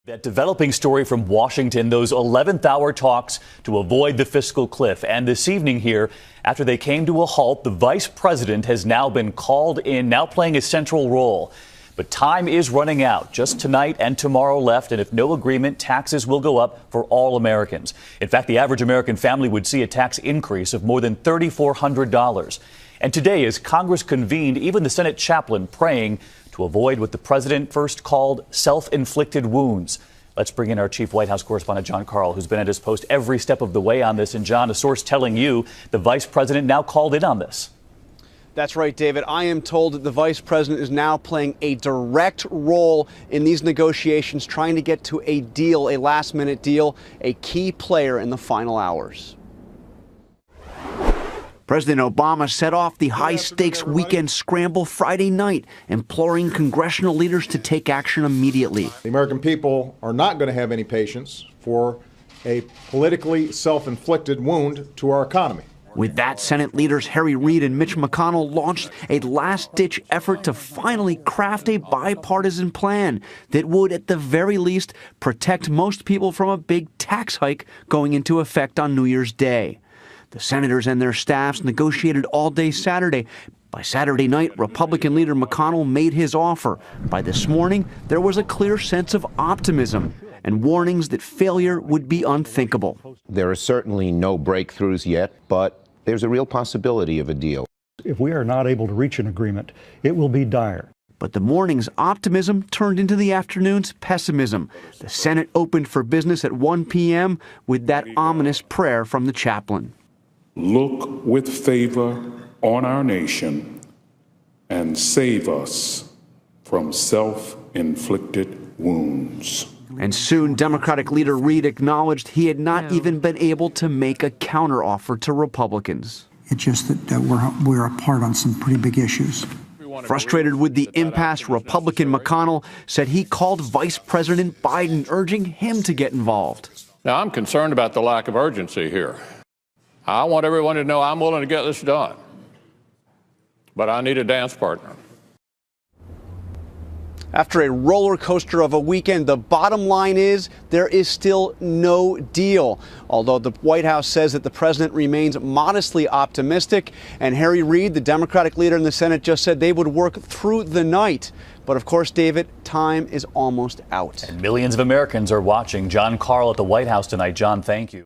That developing story from Washington, those 11th hour talks to avoid the fiscal cliff. And this evening here, after they came to a halt, the vice president has now been called in, now playing a central role. But time is running out. Just tonight and tomorrow left. And if no agreement, taxes will go up for all Americans. In fact, the average American family would see a tax increase of more than $3,400. And today, as Congress convened, even the Senate chaplain praying to avoid what the president first called self-inflicted wounds. Let's bring in our chief White House correspondent, John Karl, who's been at his post every step of the way on this. And John, a source telling you the vice president now called in on this. That's right, David. I am told that the vice president is now playing a direct role in these negotiations, trying to get to a deal, a last-minute deal, a key player in the final hours. President Obama set off the high-stakes weekend scramble Friday night, imploring congressional leaders to take action immediately. The American people are not going to have any patience for a politically self-inflicted wound to our economy. With that, Senate leaders Harry Reid and Mitch McConnell launched a last-ditch effort to finally craft a bipartisan plan that would, at the very least, protect most people from a big tax hike going into effect on New Year's Day. The senators and their staffs negotiated all day Saturday. By Saturday night, Republican leader McConnell made his offer. By this morning, there was a clear sense of optimism and warnings that failure would be unthinkable. There are certainly no breakthroughs yet, but there's a real possibility of a deal. If we are not able to reach an agreement, it will be dire. But the morning's optimism turned into the afternoon's pessimism. The Senate opened for business at 1 p.m. with that ominous prayer from the chaplain. Look with favor on our nation and save us from self-inflicted wounds. And soon, Democratic leader Reid acknowledged he had not even been able to make a counteroffer to Republicans. It's just that we're apart on some pretty big issues. Frustrated with the impasse, Republican McConnell said he called Vice President Biden, urging him to get involved. Now, I'm concerned about the lack of urgency here. I want everyone to know I'm willing to get this done, but I need a dance partner. After a roller coaster of a weekend, the bottom line is there is still no deal. Although the White House says that the president remains modestly optimistic, and Harry Reid, the Democratic leader in the Senate, just said they would work through the night. But of course, David, time is almost out. And millions of Americans are watching. John Karl at the White House tonight. John, thank you.